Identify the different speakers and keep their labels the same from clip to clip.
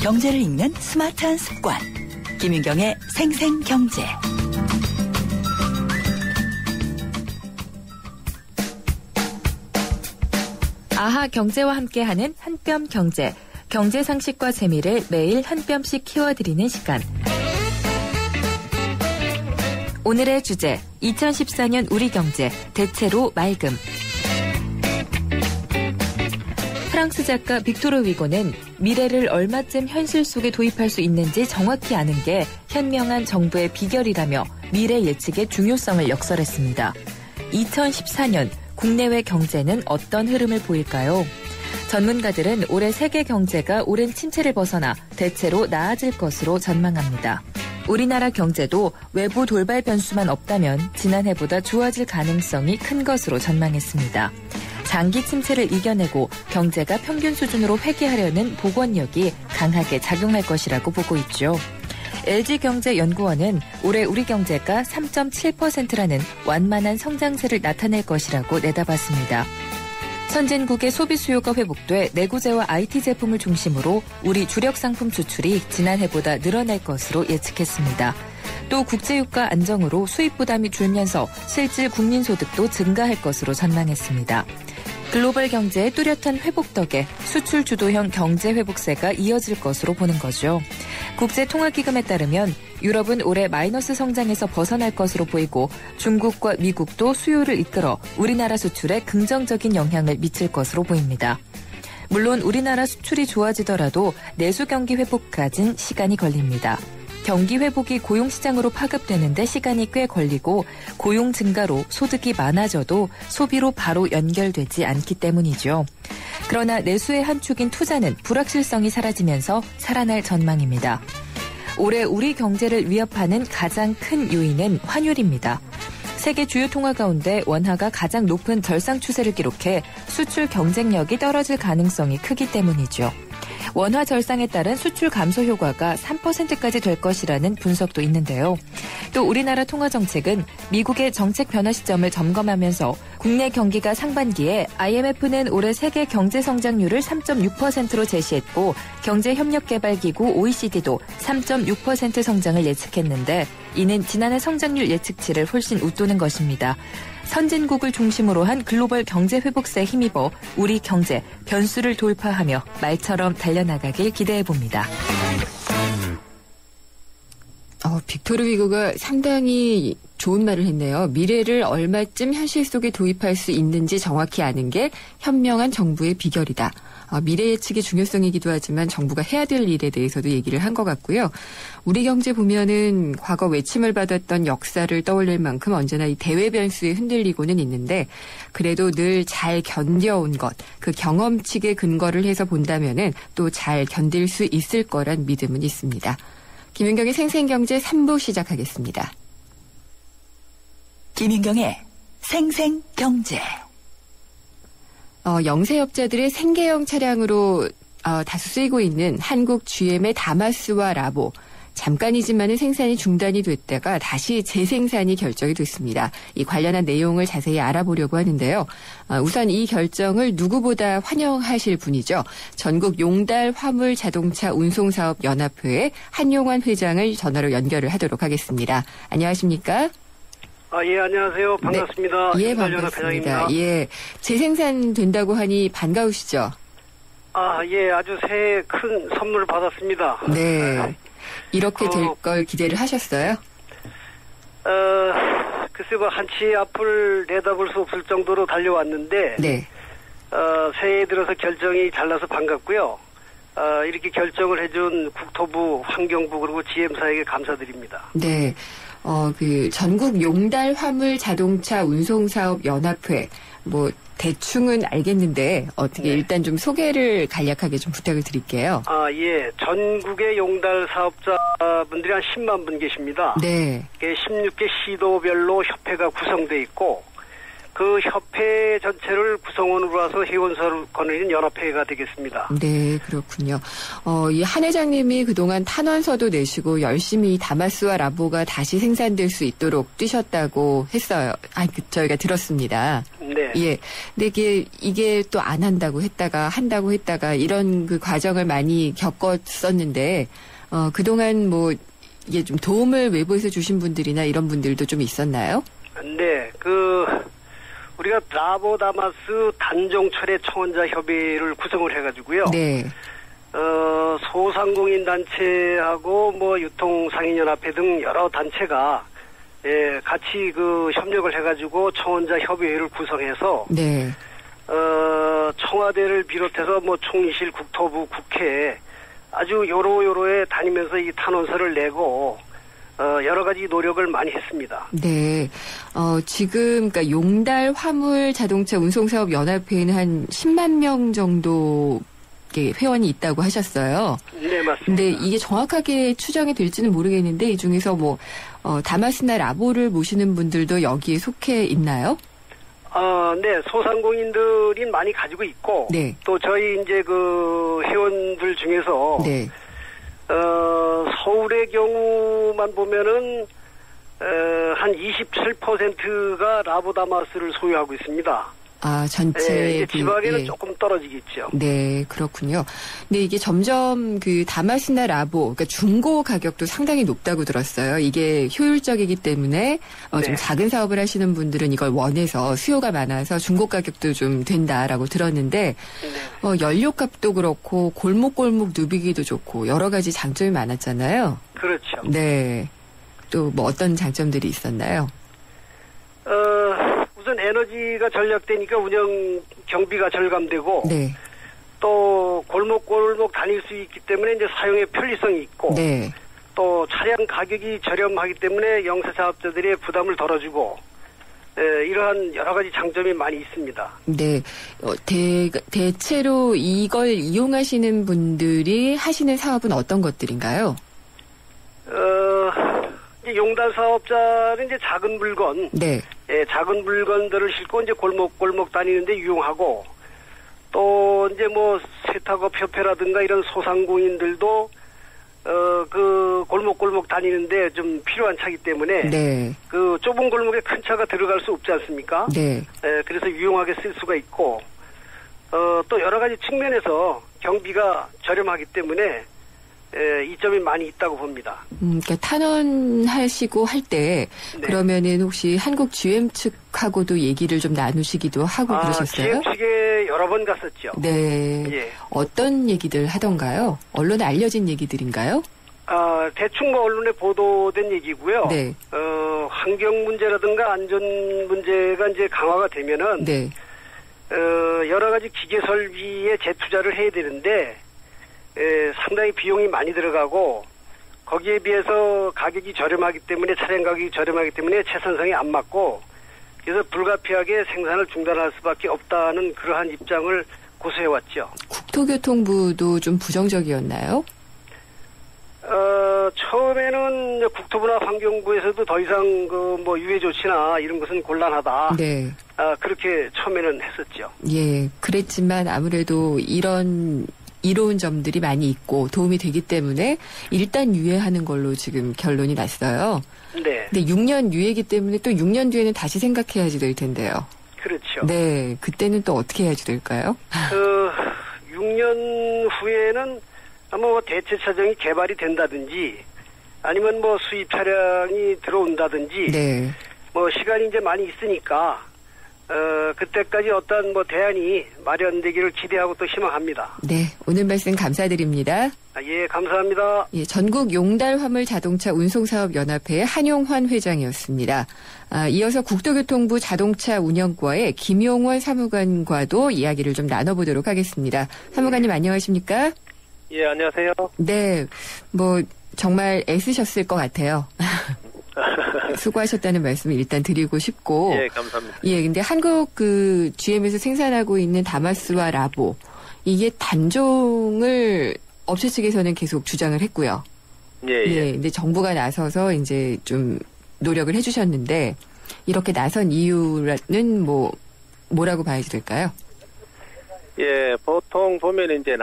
Speaker 1: 경제를 읽는 스마트한 습관. 김윤경의 생생경제.
Speaker 2: 아하 경제와 함께하는 한뼘 경제. 경제 상식과 재미를 매일 한 뼘씩 키워드리는 시간. 오늘의 주제, 2014년 우리 경제, 대체로 맑음. 프랑스 작가 빅토르 위고는 미래를 얼마쯤 현실 속에 도입할 수 있는지 정확히 아는 게 현명한 정부의 비결이라며 미래 예측의 중요성을 역설했습니다. 2014년 국내외 경제는 어떤 흐름을 보일까요? 전문가들은 올해 세계 경제가 오랜 침체를 벗어나 대체로 나아질 것으로 전망합니다. 우리나라 경제도 외부 돌발 변수만 없다면 지난해보다 좋아질 가능성이 큰 것으로 전망했습니다. 장기 침체를 이겨내고 경제가 평균 수준으로 회귀하려는 복원력이 강하게 작용할 것이라고 보고 있죠. LG경제연구원은 올해 우리 경제가 3.7%라는 완만한 성장세를 나타낼 것이라고 내다봤습니다. 선진국의 소비 수요가 회복돼 내구재와 IT 제품을 중심으로 우리 주력 상품 수출이 지난해보다 늘어날 것으로 예측했습니다. 또 국제유가 안정으로 수입 부담이 줄면서 실질 국민소득도 증가할 것으로 전망했습니다. 글로벌 경제의 뚜렷한 회복 덕에 수출 주도형 경제 회복세가 이어질 것으로 보는 거죠. 국제통화기금에 따르면 유럽은 올해 마이너스 성장에서 벗어날 것으로 보이고 중국과 미국도 수요를 이끌어 우리나라 수출에 긍정적인 영향을 미칠 것으로 보입니다. 물론 우리나라 수출이 좋아지더라도 내수 경기 회복까지는 시간이 걸립니다. 경기 회복이 고용시장으로 파급되는데 시간이 꽤 걸리고 고용 증가로 소득이 많아져도 소비로 바로 연결되지 않기 때문이죠. 그러나 내수의 한 축인 투자는 불확실성이 사라지면서 살아날 전망입니다. 올해 우리 경제를 위협하는 가장 큰 요인은 환율입니다. 세계 주요 통화 가운데 원화가 가장 높은 절상 추세를 기록해 수출 경쟁력이 떨어질 가능성이 크기 때문이죠. 원화 절상에 따른 수출 감소 효과가 3%까지 될 것이라는 분석도 있는데요. 또 우리나라 통화정책은 미국의 정책 변화 시점을 점검하면서 국내 경기가 상반기에 IMF는 올해 세계 경제 성장률을 3.6%로 제시했고 경제협력개발기구 OECD도 3.6% 성장을 예측했는데 이는 지난해 성장률 예측치를 훨씬 웃도는 것입니다. 선진국을 중심으로 한 글로벌 경제 회복세에 힘입어 우리 경제 변수를 돌파하며 말처럼 달려나가길 기대해봅니다.
Speaker 3: 빅토르 위고가 상당히 좋은 말을 했네요. 미래를 얼마쯤 현실 속에 도입할 수 있는지 정확히 아는 게 현명한 정부의 비결이다. 미래 예측의 중요성이기도 하지만 정부가 해야 될 일에 대해서도 얘기를 한 것 같고요. 우리 경제 보면은 과거 외침을 받았던 역사를 떠올릴 만큼 언제나 이 대외 변수에 흔들리고는 있는데 그래도 늘 잘 견뎌온 것, 그 경험칙에 근거를 해서 본다면은 또 잘 견딜 수 있을 거란 믿음은 있습니다. 김윤경의 생생경제 3부 시작하겠습니다.
Speaker 1: 김윤경의 생생경제.
Speaker 3: 영세업자들의 생계형 차량으로 다수 쓰이고 있는 한국 GM의 다마스와 라보. 잠깐이지만은 생산이 중단이 됐다가 다시 재생산이 결정이 됐습니다. 이 관련한 내용을 자세히 알아보려고 하는데요. 우선 이 결정을 누구보다 환영하실 분이죠. 전국 용달 화물 자동차 운송사업 연합회의 한용환 회장을 전화로 연결을 하도록 하겠습니다. 안녕하십니까?
Speaker 4: 예, 안녕하세요. 반갑습니다.
Speaker 3: 네. 예, 반갑습니다. 예, 재생산 된다고 하니 반가우시죠?
Speaker 4: 예, 아주 새해 큰 선물을 받았습니다.
Speaker 3: 네. 이렇게 될 걸 기대를 하셨어요?
Speaker 4: 글쎄 한치 앞을 내다볼 수 없을 정도로 달려왔는데,
Speaker 3: 네.
Speaker 4: 새해에 들어서 결정이 잘 나서 반갑고요. 이렇게 결정을 해준 국토부, 환경부 그리고 GM사에게 감사드립니다.
Speaker 3: 네. 전국 용달 화물 자동차 운송사업 연합회, 대충은 알겠는데, 어떻게 일단 좀 소개를 간략하게 좀 부탁을 드릴게요.
Speaker 4: 예. 전국의 용달 사업자분들이 한 10만 분 계십니다.
Speaker 3: 네.
Speaker 4: 16개 시도별로 협회가 구성돼 있고, 그 협회 전체를 구성원으로 와서 회원사를 거느리는 연합회가 되겠습니다.
Speaker 3: 네, 그렇군요. 이 한 회장님이 그동안 탄원서도 내시고 열심히 다마스와 라보가 다시 생산될 수 있도록 뛰셨다고 했어요. 저희가 들었습니다.
Speaker 4: 네. 네.
Speaker 3: 예. 근데 이게 또 안 한다고 했다가 이런 그 과정을 많이 겪었었는데, 그동안 뭐, 이게 좀 도움을 외부에서 주신 분들이나 이런 분들도 좀 있었나요?
Speaker 4: 네. 우리가 라보다마스 단종철회 청원자 협의회를 구성을 해가지고요.
Speaker 3: 네.
Speaker 4: 소상공인 단체하고 뭐 유통상인연합회 등 여러 단체가 같이 협력을 해가지고 청원자 협의회를 구성해서
Speaker 3: 네.
Speaker 4: 청와대를 비롯해서 뭐 총리실, 국토부, 국회에 아주 요로요로에 다니면서 이 탄원서를 내고 여러 가지 노력을 많이 했습니다.
Speaker 3: 네. 지금 그러니까 용달 화물 자동차 운송사업 연합회에는 한 10만 명 정도 회원이 있다고 하셨어요.
Speaker 4: 네, 맞습니다.
Speaker 3: 근데 이게 정확하게 추정이 될지는 모르겠는데 이 중에서 뭐 다마스나 라보를 모시는 분들도 여기에 속해 있나요?
Speaker 4: 네, 소상공인들이 많이 가지고 있고,
Speaker 3: 네.
Speaker 4: 또 저희 이제 회원들 중에서,
Speaker 3: 네.
Speaker 4: 서울의 경우만 보면은, 한 27%가 라보다마스를 소유하고 있습니다.
Speaker 3: 전체.
Speaker 4: 지방에는 조금 떨어지겠죠.
Speaker 3: 네, 그렇군요. 근데 이게 점점 다마스나 라보, 그러니까 중고 가격도 상당히 높다고 들었어요. 이게 효율적이기 때문에
Speaker 4: 네.
Speaker 3: 좀 작은 사업을 하시는 분들은 이걸 원해서 수요가 많아서 중고 가격도 좀 된다라고 들었는데,
Speaker 4: 네.
Speaker 3: 연료값도 그렇고 골목골목 누비기도 좋고 여러 가지 장점이 많았잖아요.
Speaker 4: 그렇죠.
Speaker 3: 네. 또 뭐 어떤 장점들이 있었나요?
Speaker 4: 우선 에너지가 절약되니까 운영 경비가 절감되고,
Speaker 3: 네.
Speaker 4: 또 골목골목 다닐 수 있기 때문에 이제 사용의 편리성이 있고,
Speaker 3: 네.
Speaker 4: 또 차량 가격이 저렴하기 때문에 영세사업자들의 부담을 덜어주고, 이러한 여러 가지 장점이 많이 있습니다.
Speaker 3: 네. 대체로 이걸 이용하시는 분들이 하시는 사업은 어떤 것들인가요?
Speaker 4: 이제 용달 사업자는 이제 작은 물건,
Speaker 3: 네.
Speaker 4: 작은 물건들을 싣고 이제 골목골목 다니는데 유용하고, 또 이제 뭐 세탁업 협회라든가 이런 소상공인들도 골목골목 다니는데 좀 필요한 차기 때문에,
Speaker 3: 네.
Speaker 4: 좁은 골목에 큰 차가 들어갈 수 없지 않습니까?
Speaker 3: 네.
Speaker 4: 그래서 유용하게 쓸 수가 있고, 또 여러 가지 측면에서 경비가 저렴하기 때문에 이점이 많이 있다고 봅니다.
Speaker 3: 그러니까 탄원하시고 할 때
Speaker 4: 네.
Speaker 3: 그러면은 혹시 한국 GM 측하고도 얘기를 좀 나누시기도 하고 그러셨어요?
Speaker 4: GM 측에 여러 번 갔었죠.
Speaker 3: 네.
Speaker 4: 예.
Speaker 3: 어떤 얘기들 하던가요? 언론에 알려진 얘기들인가요?
Speaker 4: 대충 뭐 언론에 보도된 얘기고요.
Speaker 3: 네.
Speaker 4: 환경 문제라든가 안전 문제가 이제 강화가 되면은
Speaker 3: 네.
Speaker 4: 여러 가지 기계 설비에 재투자를 해야 되는데 상당히 비용이 많이 들어가고 거기에 비해서 가격이 저렴하기 때문에 차량 가격이 저렴하기 때문에 채선성이 안 맞고 그래서 불가피하게 생산을 중단할 수밖에 없다는 그러한 입장을 고수해왔죠.
Speaker 3: 국토교통부도 좀 부정적이었나요?
Speaker 4: 처음에는 국토부나 환경부에서도 더 이상 뭐 유해 조치나 이런 것은 곤란하다.
Speaker 3: 네.
Speaker 4: 그렇게 처음에는 했었죠.
Speaker 3: 예. 그랬지만 아무래도 이로운 점들이 많이 있고 도움이 되기 때문에 일단 유예하는 걸로 지금 결론이 났어요.
Speaker 4: 네.
Speaker 3: 근데 6년 유예이기 때문에 또 6년 뒤에는 다시 생각해야지 될 텐데요.
Speaker 4: 그렇죠.
Speaker 3: 네. 그때는 또 어떻게 해야지 될까요?
Speaker 4: 6년 후에는 뭐 대체 차종이 개발이 된다든지 아니면 뭐 수입 차량이 들어온다든지
Speaker 3: 네.
Speaker 4: 뭐 시간이 이제 많이 있으니까 그때까지 어떤 뭐 대안이 마련되기를 기대하고 또 희망합니다.
Speaker 3: 네. 오늘 말씀 감사드립니다.
Speaker 4: 예, 감사합니다.
Speaker 3: 예, 전국 용달 화물 자동차 운송사업 연합회 한용환 회장이었습니다. 이어서 국토교통부 자동차 운영과의 김용원 사무관과도 이야기를 좀 나눠보도록 하겠습니다. 사무관님 안녕하십니까?
Speaker 5: 예, 안녕하세요.
Speaker 3: 네, 뭐 정말 애쓰셨을 것 같아요. 수고하셨다는 말씀을 일단 드리고 싶고.
Speaker 5: 예, 감사합니다.
Speaker 3: 예, 근데 한국 GM에서 생산하고 있는 다마스와 라보 이게 단종을 업체 측에서는 계속 주장을 했고요.
Speaker 5: 예.
Speaker 3: 예, 근데 정부가 나서서 이제 좀 노력을 해주셨는데 이렇게 나선 이유는 뭐라고 봐야지 될까요?
Speaker 5: 예, 보통 보면 이제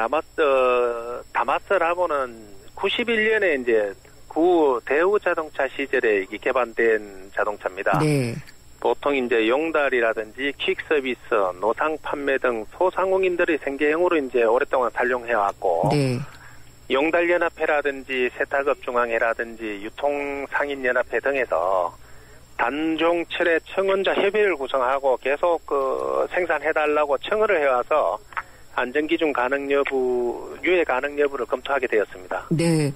Speaker 5: 다마스라보는 91년에 이제 구 대우 자동차 시절에 이게 개발된 자동차입니다.
Speaker 3: 네.
Speaker 5: 보통 이제 용달이라든지 퀵서비스, 노상 판매 등 소상공인들의 생계형으로 이제 오랫동안 살용해왔고,
Speaker 3: 네.
Speaker 5: 용달연합회라든지 세탁업중앙회라든지 유통상인연합회 등에서 단종철에 청원자 협의를 구성하고 계속 생산해달라고 청원을 해와서 안전기준 가능 여부, 유예 가능 여부를 검토하게 되었습니다.
Speaker 3: 네.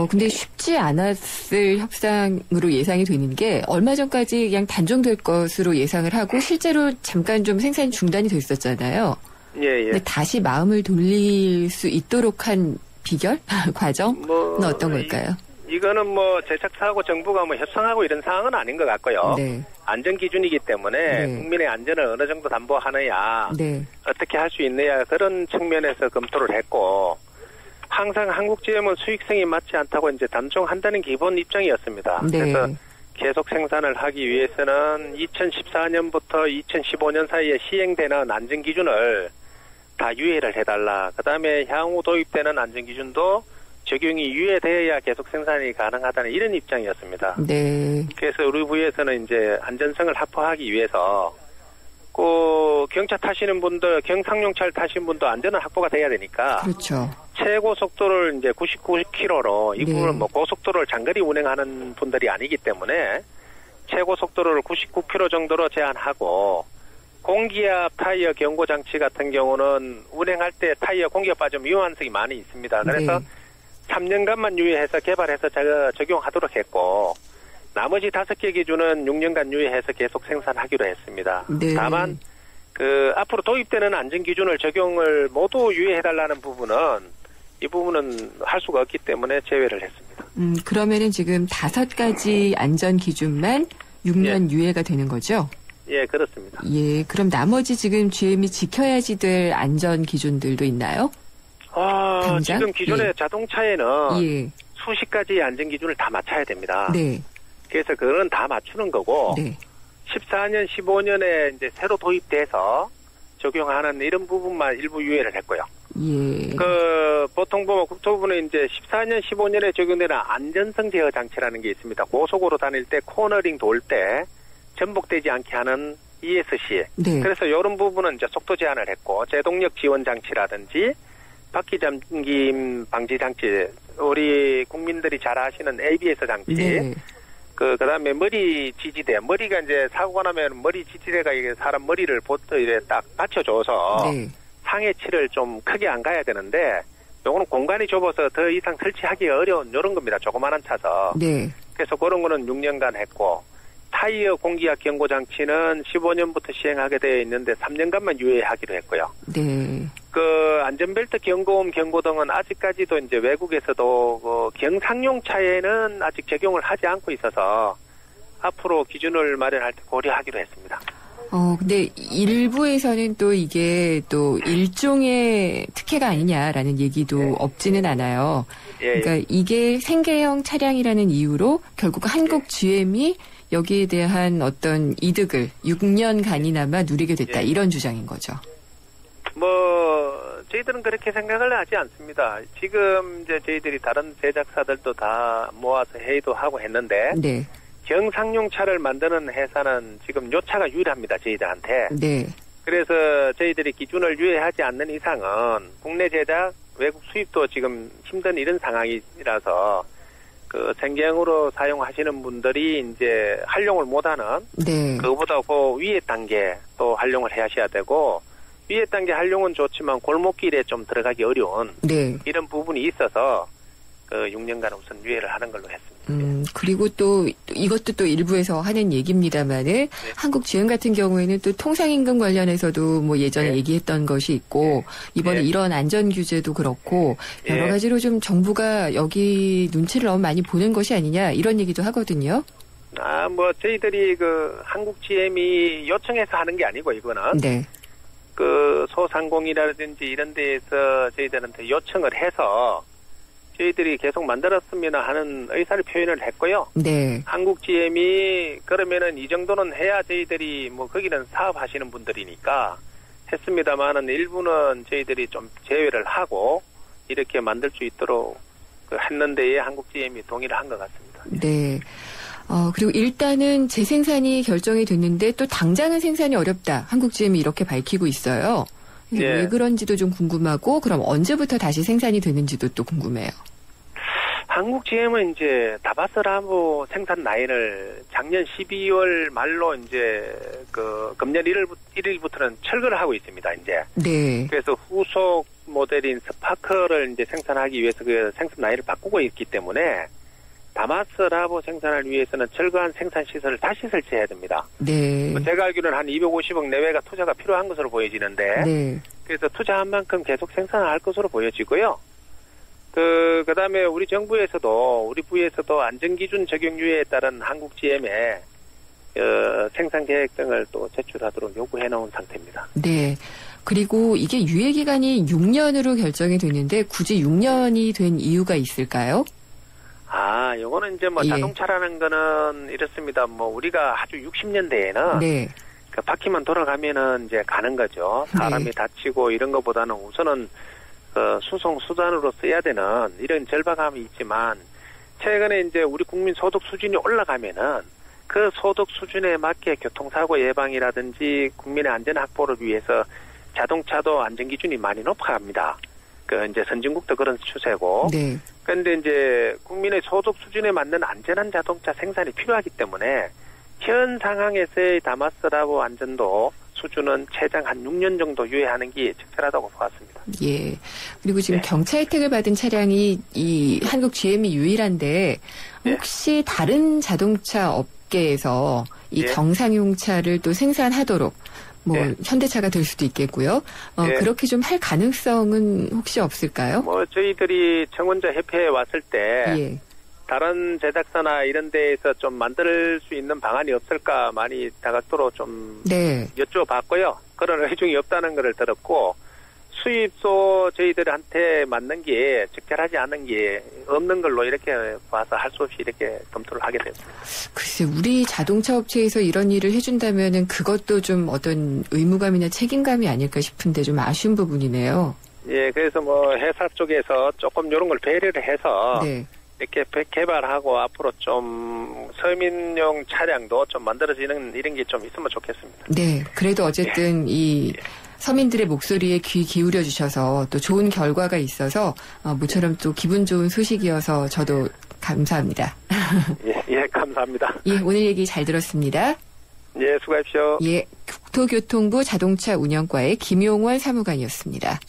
Speaker 3: 근데 쉽지 않았을 협상으로 예상이 되는 게 얼마 전까지 그냥 단종될 것으로 예상을 하고 실제로 잠깐 좀 생산이 중단이 됐었잖아요.
Speaker 5: 예.
Speaker 3: 근데 다시 마음을 돌릴 수 있도록 한 비결? 과정은 어떤 걸까요?
Speaker 5: 이거는 제작사하고 정부가 협상하고 이런 상황은 아닌 것 같고요.
Speaker 3: 네.
Speaker 5: 안전기준이기 때문에
Speaker 3: 네.
Speaker 5: 국민의 안전을 어느 정도 담보하느냐,
Speaker 3: 네.
Speaker 5: 어떻게 할 수 있느냐, 그런 측면에서 검토를 했고, 항상 한국GM은 수익성이 맞지 않다고 이제 단종한다는 기본 입장이었습니다.
Speaker 3: 네.
Speaker 5: 그래서 계속 생산을 하기 위해서는 2014년부터 2015년 사이에 시행되는 안전기준을 다 유예를 해달라. 그 다음에 향후 도입되는 안전기준도 적용이 유예되어야 계속 생산이 가능하다는 이런 입장이었습니다.
Speaker 3: 네.
Speaker 5: 그래서 우리 부에서는 이제 안전성을 확보하기 위해서 경차 타시는 분들, 경상용차를 타시는 분도 안전은 확보가 돼야 되니까
Speaker 3: 그렇죠.
Speaker 5: 최고 속도를 이제 99km로 이
Speaker 3: 네.
Speaker 5: 부분은 고속도로를 장거리 운행하는 분들이 아니기 때문에 최고 속도를 99km 정도로 제한하고 공기압 타이어 경고 장치 같은 경우는 운행할 때 타이어 공기압 빠지면 위험성이 많이 있습니다. 그래서
Speaker 3: 네.
Speaker 5: 3년간만 유예해서 개발해서 적용하도록 했고 나머지 5개 기준은 6년간 유예해서 계속 생산하기로 했습니다.
Speaker 3: 네.
Speaker 5: 다만 앞으로 도입되는 안전기준을 적용을 모두 유예해달라는 부분은 이 부분은 할 수가 없기 때문에 제외를 했습니다.
Speaker 3: 그러면은 지금 5가지 안전 기준만 6년 유예가 되는 거죠?
Speaker 5: 예, 그렇습니다.
Speaker 3: 예, 그럼 나머지 지금 GM이 지켜야지 될 안전 기준들도 있나요? 당장?
Speaker 5: 지금 기존의
Speaker 3: 예.
Speaker 5: 자동차에는
Speaker 3: 예.
Speaker 5: 수십 가지 안전기준을 다 맞춰야 됩니다.
Speaker 3: 네.
Speaker 5: 그래서 그거는 다 맞추는 거고,
Speaker 3: 네.
Speaker 5: 14년, 15년에 이제 새로 도입돼서 적용하는 이런 부분만 일부 유예를 했고요.
Speaker 3: 예.
Speaker 5: 보통 보면 국토부는 이제 14년, 15년에 적용되는 안전성 제어 장치라는 게 있습니다. 고속으로 다닐 때 코너링 돌 때 전복되지 않게 하는 ESC.
Speaker 3: 네.
Speaker 5: 그래서 이런 부분은 이제 속도 제한을 했고, 제동력 지원 장치라든지 바퀴 잠김 방지 장치, 우리 국민들이 잘 아시는 ABS 장치.
Speaker 3: 네.
Speaker 5: 그다음에 머리 지지대, 머리가 이제 사고가 나면 머리 지지대가 이게 사람 머리를 이래 딱 받쳐줘서
Speaker 3: 네.
Speaker 5: 상해치를 좀 크게 안 가야 되는데, 요거는 공간이 좁아서 더 이상 설치하기가 어려운 이런 겁니다. 조그마한 차서.
Speaker 3: 네.
Speaker 5: 그래서 그런 거는 6년간 했고, 타이어 공기압 경고 장치는 15년부터 시행하게 되어 있는데 3년간만 유예하기로 했고요.
Speaker 3: 네.
Speaker 5: 안전벨트 경고음 경고 등은 아직까지도 이제 외국에서도 경상용 차에는 아직 적용을 하지 않고 있어서 앞으로 기준을 마련할 때 고려하기로 했습니다.
Speaker 3: 근데 일부에서는 또 이게 또 일종의 특혜가 아니냐라는 얘기도 없지는 않아요.
Speaker 5: 예.
Speaker 3: 그러니까 이게 생계형 차량이라는 이유로 결국 한국 GM이 여기에 대한 어떤 이득을 6년간이나마 누리게 됐다.
Speaker 5: 예.
Speaker 3: 이런 주장인 거죠.
Speaker 5: 저희들은 그렇게 생각을 하지 않습니다. 지금 이제 저희들이 다른 제작사들도 다 모아서 회의도 하고 했는데,
Speaker 3: 네.
Speaker 5: 경상용 차를 만드는 회사는 지금 요 차가 유일합니다. 저희들한테.
Speaker 3: 네.
Speaker 5: 그래서 저희들이 기준을 유예하지 않는 이상은 국내 제작, 외국 수입도 지금 힘든 이런 상황이라서 생계형으로 사용하시는 분들이 이제 활용을 못하는
Speaker 3: 네.
Speaker 5: 그거보다 그 위에 단계 또 활용을 하셔야 되고, 위에 단계 활용은 좋지만 골목길에 좀 들어가기 어려운
Speaker 3: 네.
Speaker 5: 이런 부분이 있어서 6년간 우선 유예를 하는 걸로 했습니다.
Speaker 3: 그리고 또 이것도 또 일부에서 하는 얘기입니다만은 한국 GM 같은 경우에는 또 통상임금 관련해서도 뭐 예전에
Speaker 5: 네.
Speaker 3: 얘기했던 것이 있고 이번에
Speaker 5: 네.
Speaker 3: 이런 안전 규제도 그렇고 여러
Speaker 5: 네.
Speaker 3: 가지로 좀 정부가 여기 눈치를 너무 많이 보는 것이 아니냐 이런 얘기도 하거든요.
Speaker 5: 저희들이 한국 GM이 요청해서 하는 게 아니고 이거는
Speaker 3: 네.
Speaker 5: 소상공이라든지 이런 데에서 저희들한테 요청을 해서 저희들이 계속 만들었으면 하는 의사를 표현을 했고요.
Speaker 3: 네.
Speaker 5: 한국 GM이 그러면은 이 정도는 해야 저희들이 거기는 사업하시는 분들이니까 했습니다만은 일부는 저희들이 좀 제외를 하고 이렇게 만들 수 있도록 했는데 한국 GM이 동의를 한 것 같습니다.
Speaker 3: 네. 그리고 일단은 재생산이 결정이 됐는데 또 당장은 생산이 어렵다. 한국GM이 이렇게 밝히고 있어요.
Speaker 5: 예.
Speaker 3: 왜 그런지도 좀 궁금하고 그럼 언제부터 다시 생산이 되는지도 또 궁금해요.
Speaker 5: 한국GM은 이제 다바스라보 생산 라인을 작년 12월 말로 이제 금년 1일부터는 철거를 하고 있습니다. 이제.
Speaker 3: 네.
Speaker 5: 그래서 후속 모델인 스파크를 이제 생산하기 위해서 그 생산 라인을 바꾸고 있기 때문에 다마스라보 생산을 위해서는 철거한 생산 시설을 다시 설치해야 됩니다.
Speaker 3: 네.
Speaker 5: 제가 알기로는 한 250억 내외가 투자가 필요한 것으로 보여지는데,
Speaker 3: 네.
Speaker 5: 그래서 투자한 만큼 계속 생산을 할 것으로 보여지고요. 그다음에 우리 정부에서도 우리 부에서도 안전기준 적용유예에 따른 한국GM의 생산 계획 등을 또 제출하도록 요구해 놓은 상태입니다.
Speaker 3: 네. 그리고 이게 유예 기간이 6년으로 결정이 됐는데 굳이 6년이 된 이유가 있을까요?
Speaker 5: 요거는 이제 뭐
Speaker 3: 예.
Speaker 5: 자동차라는 거는 이렇습니다. 뭐 우리가 아주 60년대에는
Speaker 3: 네.
Speaker 5: 그 바퀴만 돌아가면은 이제 가는 거죠. 사람이
Speaker 3: 네.
Speaker 5: 다치고 이런 것보다는 우선은 수송 수단으로 써야 되는 이런 절박함이 있지만 최근에 이제 우리 국민 소득 수준이 올라가면은 그 소득 수준에 맞게 교통사고 예방이라든지 국민의 안전 확보를 위해서 자동차도 안전기준이 많이 높아갑니다. 이제 선진국도 그런 추세고.
Speaker 3: 네.
Speaker 5: 그런데 이제 국민의 소득 수준에 맞는 안전한 자동차 생산이 필요하기 때문에 현 상황에서의 다마스라보 안전도 수준은 최장 한 6년 정도 유예하는 게 적절하다고 보았습니다.
Speaker 3: 예. 그리고 지금
Speaker 5: 네.
Speaker 3: 경차 혜택을 받은 차량이 이 한국 GM이 유일한데 혹시 다른 자동차 업계에서 이
Speaker 5: 예.
Speaker 3: 경상용차를 또 생산하도록 뭐
Speaker 5: 예.
Speaker 3: 현대차가 될 수도 있겠고요.
Speaker 5: 예.
Speaker 3: 그렇게 좀 할 가능성은 혹시 없을까요?
Speaker 5: 뭐 저희들이 청원자 협회에 왔을 때
Speaker 3: 예.
Speaker 5: 다른 제작사나 이런 데에서 좀 만들 수 있는 방안이 없을까 많이 다각도로 좀
Speaker 3: 네.
Speaker 5: 여쭤봤고요. 그런 의중이 없다는 것을 들었고 수입소 저희들한테 맞는 게 적절하지 않은 게 없는 걸로 이렇게 봐서 할 수 없이 이렇게 검토를 하게 됐습니다.
Speaker 3: 글쎄, 우리 자동차 업체에서 이런 일을 해준다면은 그것도 좀 어떤 의무감이나 책임감이 아닐까 싶은데 좀 아쉬운 부분이네요.
Speaker 5: 예, 그래서 뭐 회사 쪽에서 조금 이런 걸 배려를 해서
Speaker 3: 네.
Speaker 5: 이렇게 개발하고 앞으로 좀 서민용 차량도 좀 만들어지는 이런 게 좀 있으면 좋겠습니다.
Speaker 3: 네. 그래도 어쨌든 이 서민들의 목소리에 귀 기울여 주셔서 또 좋은 결과가 있어서 모처럼 또 기분 좋은 소식이어서 저도 감사합니다.
Speaker 5: 예, 감사합니다.
Speaker 3: 예, 오늘 얘기 잘 들었습니다.
Speaker 5: 예, 수고하십시오.
Speaker 3: 예, 국토교통부 자동차 운영과의 김용원 사무관이었습니다.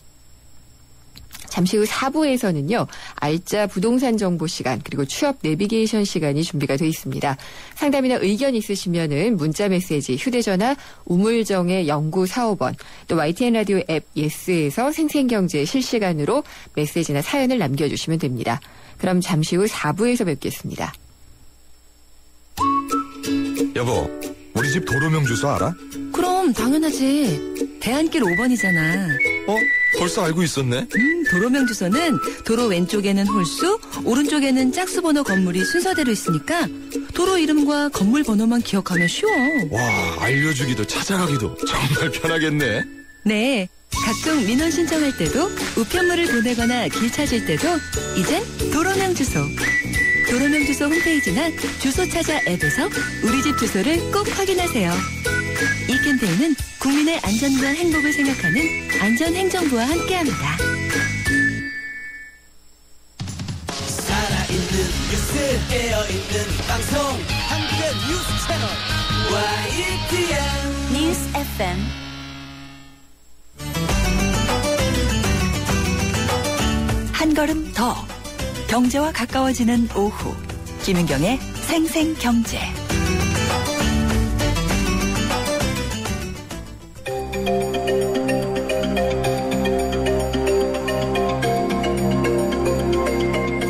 Speaker 3: 잠시 후 4부에서는요. 알짜 부동산 정보 시간 그리고 취업 내비게이션 시간이 준비가 되어 있습니다. 상담이나 의견 있으시면은 문자 메시지 휴대전화 우물정의 0945번 또 YTN 라디오 앱 예스에서 생생경제 실시간으로 메시지나 사연을 남겨주시면 됩니다. 그럼 잠시 후 4부에서 뵙겠습니다.
Speaker 6: 여보, 우리 집 도로명 주소 알아?
Speaker 1: 그럼 당연하지. 대안길 5번이잖아.
Speaker 6: 벌써 알고 있었네?
Speaker 1: 도로명 주소는 도로 왼쪽에는 홀수, 오른쪽에는 짝수 번호 건물이 순서대로 있으니까 도로 이름과 건물 번호만 기억하면 쉬워.
Speaker 6: 와, 알려주기도 찾아가기도 정말 편하겠네.
Speaker 1: 네. 각종 민원 신청할 때도 우편물을 보내거나 길 찾을 때도 이젠 도로명 주소. 도로명 주소 홈페이지나 주소 찾아 앱에서 우리 집 주소를 꼭 확인하세요. 이 캠페인은 국민의 안전과 행복을 생각하는 안전행정부와 함께합니다.
Speaker 7: 살아있는 뉴스 깨어있는 방송 한국의 뉴스 채널 YTN
Speaker 1: 뉴스 FM 한 걸음 더 경제와 가까워지는 오후 김은경의 생생경제.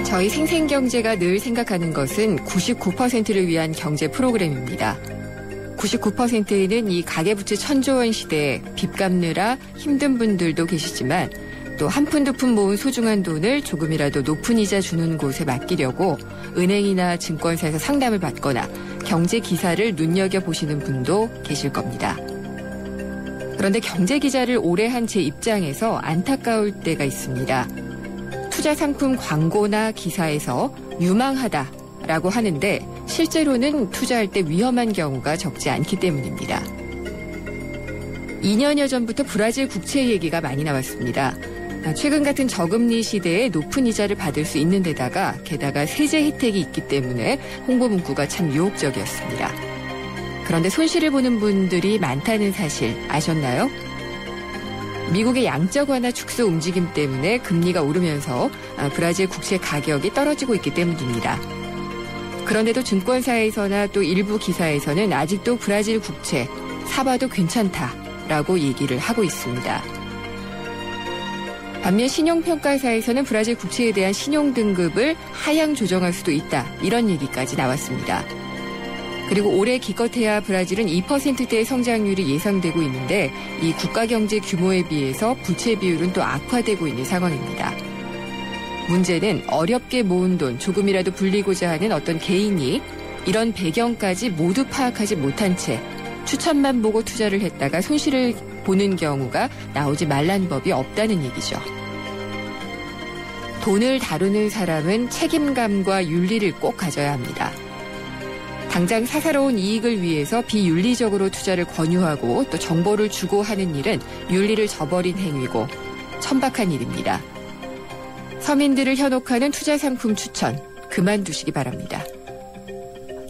Speaker 3: 저희 생생경제가 늘 생각하는 것은 99%를 위한 경제 프로그램입니다. 99%에는 이 가계부채 천조원 시대에 빚 갚느라 힘든 분들도 계시지만 또 한 푼 두 푼 모은 소중한 돈을 조금이라도 높은 이자 주는 곳에 맡기려고 은행이나 증권사에서 상담을 받거나 경제 기사를 눈여겨보시는 분도 계실 겁니다. 그런데 경제 기자를 오래 한 제 입장에서 안타까울 때가 있습니다. 투자 상품 광고나 기사에서 유망하다라고 하는데 실제로는 투자할 때 위험한 경우가 적지 않기 때문입니다. 2년여 전부터 브라질 국채 얘기가 많이 나왔습니다. 최근 같은 저금리 시대에 높은 이자를 받을 수 있는 데다가 게다가 세제 혜택이 있기 때문에 홍보 문구가 참 유혹적이었습니다. 그런데 손실을 보는 분들이 많다는 사실 아셨나요? 미국의 양적 완화 축소 움직임 때문에 금리가 오르면서 브라질 국채 가격이 떨어지고 있기 때문입니다. 그런데도 증권사에서나 또 일부 기사에서는 아직도 브라질 국채 사봐도 괜찮다라고 얘기를 하고 있습니다. 반면 신용평가사에서는 브라질 국채에 대한 신용등급을 하향 조정할 수도 있다. 이런 얘기까지 나왔습니다. 그리고 올해 기껏해야 브라질은 2%대의 성장률이 예상되고 있는데 이 국가경제 규모에 비해서 부채 비율은 또 악화되고 있는 상황입니다. 문제는 어렵게 모은 돈 조금이라도 불리고자 하는 어떤 개인이 이런 배경까지 모두 파악하지 못한 채 추천만 보고 투자를 했다가 손실을 보는 경우가 나오지 말란 법이 없다는 얘기죠. 돈을 다루는 사람은 책임감과 윤리를 꼭 가져야 합니다. 당장 사사로운 이익을 위해서 비윤리적으로 투자를 권유하고 또 정보를 주고 하는 일은 윤리를 저버린 행위고 천박한 일입니다. 서민들을 현혹하는 투자 상품 추천 그만두시기 바랍니다.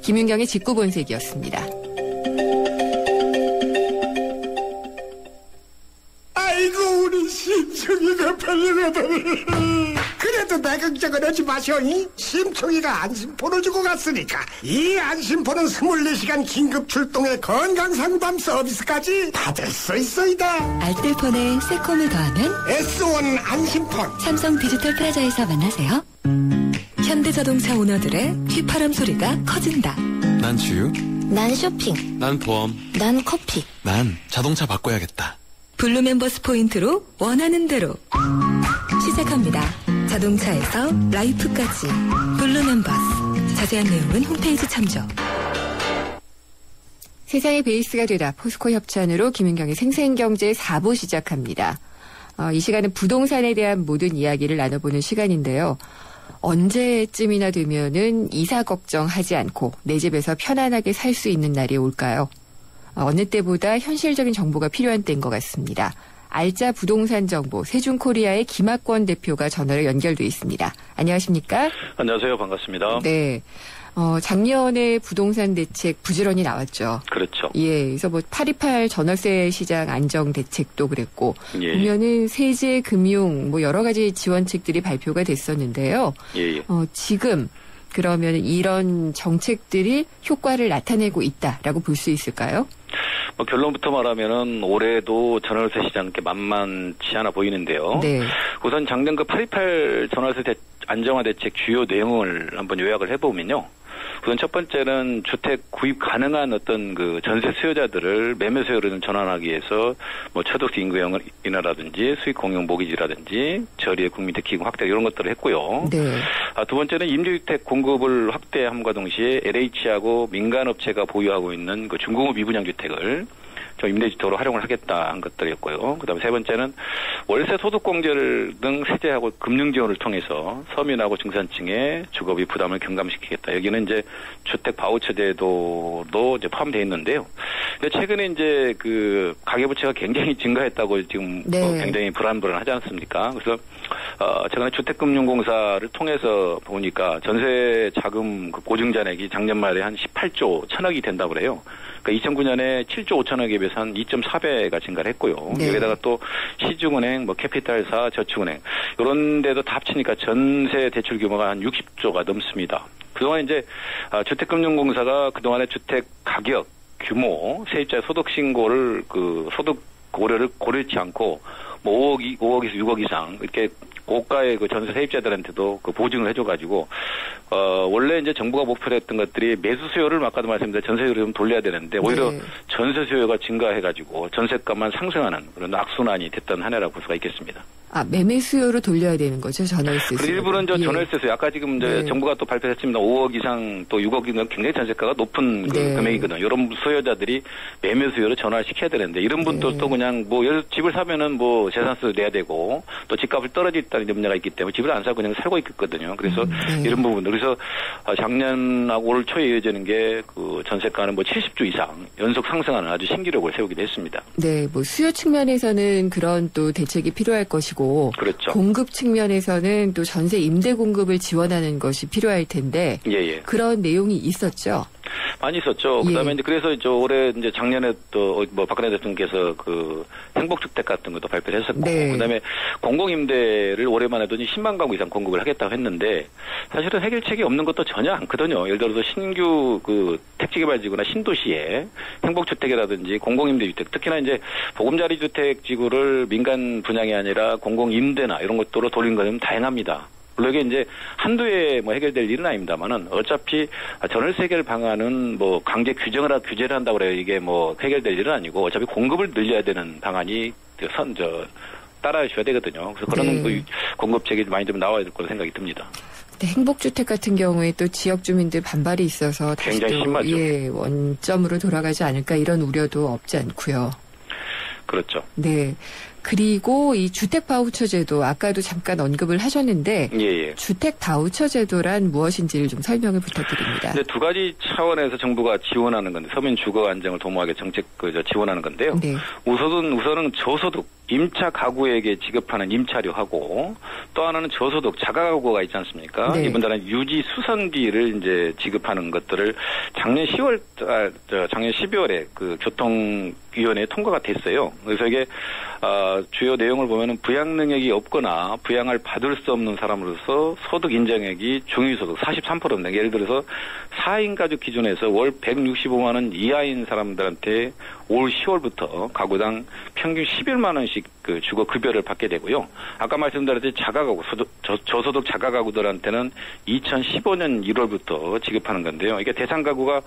Speaker 3: 김윤경의 직구본색이었습니다.
Speaker 8: 아이고 우리 심청이가 팔려가더니 그래도 내 걱정은 하지 마셔. 심청이가 안심폰을 주고 갔으니까 이 안심폰은 24시간 긴급 출동의 건강상담 서비스까지 받을 수 있어이다.
Speaker 1: 알뜰폰에 새콤을 더하면
Speaker 8: S1 안심폰.
Speaker 1: 삼성 디지털 프라자에서 만나세요. 현대자동차 오너들의 휘파람 소리가 커진다.
Speaker 9: 난 주유.
Speaker 10: 난 쇼핑.
Speaker 9: 난 보험.
Speaker 10: 난 커피.
Speaker 9: 난 자동차 바꿔야겠다.
Speaker 1: 블루 멤버스 포인트로 원하는 대로 시작합니다. 자동차에서 라이프까지 블루 멤버스. 자세한 내용은 홈페이지 참조.
Speaker 3: 세상의 베이스가 되다 포스코 협찬으로 김윤경의 생생경제 4부 시작합니다. 이 시간은 부동산에 대한 모든 이야기를 나눠보는 시간인데요. 언제쯤이나 되면은 이사 걱정하지 않고 내 집에서 편안하게 살 수 있는 날이 올까요? 어느 때보다 현실적인 정보가 필요한 때인 것 같습니다. 알짜 부동산 정보 세준코리아의 김학권 대표가 전화로 연결돼 있습니다. 안녕하십니까?
Speaker 11: 안녕하세요. 반갑습니다.
Speaker 3: 네. 작년에 부동산 대책 부지런히 나왔죠.
Speaker 11: 그렇죠.
Speaker 3: 예. 그래서 뭐 828 전월세 시장 안정 대책도 그랬고
Speaker 11: 예.
Speaker 3: 보면은 세제, 금융 뭐 여러 가지 지원책들이 발표가 됐었는데요.
Speaker 11: 예.
Speaker 3: 지금 그러면 이런 정책들이 효과를 나타내고 있다라고 볼 수 있을까요?
Speaker 11: 결론부터 말하면은 올해도 전월세 시장 이렇게 만만치 않아 보이는데요.
Speaker 3: 네.
Speaker 11: 우선 작년 그 828 전월세 안정화 대책 주요 내용을 한번 요약을 해보면요. 우선 첫 번째는 주택 구입 가능한 어떤 그 전세 수요자들을 매매 수요로 전환하기 위해서 뭐 초등학교 인구 인하라든지 수익 공용 모기지라든지 저리의 국민택기금 확대 이런 것들을 했고요.
Speaker 3: 네.
Speaker 11: 두 번째는 임대주택 공급을 확대함과 동시에 LH하고 민간업체가 보유하고 있는 그 중공업 미분양 주택을 좀 임대주택으로 활용을 하겠다 한 것들이었고요. 그다음에 세 번째는 월세 소득공제를 등 세제하고 금융 지원을 통해서 서민하고 중산층의 주거비 부담을 경감시키겠다. 여기는 이제 주택 바우처 제도도 이제 포함되어 있는데요. 근데 최근에 이제 그 가계부채가 굉장히 증가했다고 지금
Speaker 3: 네.
Speaker 11: 굉장히 불안불안하지 않습니까? 그래서 최근에 주택금융공사를 통해서 보니까 전세 자금 그 보증 잔액이 작년 말에 한 18조 1천억이 된다고 그래요. 그러니까 2009년에 7조 5천억에 비해서 한 2.4배가 증가를 했고요.
Speaker 3: 네.
Speaker 11: 여기다가 또 시중은행, 뭐 캐피탈사, 저축은행 이런 데도 다 합치니까 전세 대출 규모가 한 60조가 넘습니다. 그동안 이제 주택금융공사가 그동안의 주택 가격, 규모, 세입자 소득 신고를 그 소득 고려를 고려치 않고 뭐 5억에서 6억 이상 이렇게 고가의 그 전세 세입자들한테도 그 보증을 해줘가지고 원래 이제 정부가 목표로 했던 것들이 매수 수요를 아까도 말씀드린 전세율을 좀 돌려야 되는데 오히려
Speaker 3: 네.
Speaker 11: 전세 수요가 증가해가지고 전세값만 상승하는 그런 악순환이 됐던 한 해라고 볼 수가 있겠습니다.
Speaker 3: 매매 수요로 돌려야 되는 거죠, 전월세.
Speaker 11: 그리고 일부는 저 전월세 수요. 아까 지금 이제
Speaker 3: 네.
Speaker 11: 정부가 또 발표했습니다. 5억 이상 또 6억 이상 굉장히 전세가가 높은 그
Speaker 3: 네.
Speaker 11: 금액이거든요. 이런 수요자들이 매매 수요를 전환시켜야 되는데 이런 분도
Speaker 3: 네.
Speaker 11: 또 그냥 뭐 집을 사면은 뭐 재산세도 내야 되고 또 집값을 떨어져 있다는 문제가 있기 때문에 집을 안 사고 그냥 살고 있거든요. 그래서
Speaker 3: 네.
Speaker 11: 이런 부분들 그래서 작년하고 올 초에 이어지는 게 그 전세가는 뭐 70주 이상 연속 상승하는 아주 신기록을 세우기도 했습니다.
Speaker 3: 네, 뭐 수요 측면에서는 그런 또 대책이 필요할 것이고,
Speaker 11: 그렇죠.
Speaker 3: 공급 측면에서는 또 전세 임대 공급을 지원하는 것이 필요할 텐데,
Speaker 11: 예.
Speaker 3: 그런 내용이 있었죠.
Speaker 11: 많이 있었죠. 그다음에 이제 그래서 올해 이제 작년에 또 뭐 박근혜 대통령께서 그 행복주택 같은 것도 발표를 했었고,
Speaker 3: 네.
Speaker 11: 그다음에 공공임대를 올해만 해도 10만 가구 이상 공급을 하겠다고 했는데 사실은 해결책이 없는 것도 전혀 않거든요. 예를 들어서 신규 그 택지개발지구나 신도시에 행복주택이라든지 공공임대주택, 특히나 이제 보금자리주택 지구를 민간 분양이 아니라 공공임대나 이런 것들로 돌린 거는 다양합니다. 물론 이게 이제 한두에 뭐 해결될 일은 아닙니다만은 어차피 전월세 해결 방안은 뭐 강제 규제를 한다고 그래요. 이게 뭐 해결될 일은 아니고 어차피 공급을 늘려야 되는 방안이 따라주셔야 되거든요. 그래서 그런 그 공급책이 많이 좀 나와야 될 거로 생각이 듭니다.
Speaker 3: 행복주택 같은 경우에 또 지역 주민들 반발이 있어서 다시 또 원점으로 돌아가지 않을까 이런 우려도 없지 않고요.
Speaker 11: 그렇죠.
Speaker 3: 네. 그리고 이 주택 바우처 제도 아까도 잠깐 언급을 하셨는데 주택 바우처 제도란 무엇인지를 좀 설명을 부탁드립니다.
Speaker 11: 두 가지 차원에서 정부가 지원하는 건데 서민 주거 안정을 도모하게 정책 지원하는 건데요.
Speaker 3: 네.
Speaker 11: 우선은 저소득 임차 가구에게 지급하는 임차료하고 또 하나는 저소득 자가가구가 있지 않습니까?
Speaker 3: 네.
Speaker 11: 이분들은 유지 수선비를 이제 지급하는 것들을 작년 12월에 그 교통위원회에 통과가 됐어요. 그래서 이게 주요 내용을 보면은 부양 능력이 없거나 부양을 받을 수 없는 사람으로서 소득 인정액이 중위소득 43%인데 예를 들어서 4인 가족 기준에서 월 165만 원 이하인 사람들한테 올 10월부터 가구당 평균 11만 원씩 그 주거 급여를 받게 되고요. 아까 말씀드렸듯이 자가가구, 저소득 자가가구들한테는 2015년 1월부터 지급하는 건데요. 이게 대상 가구가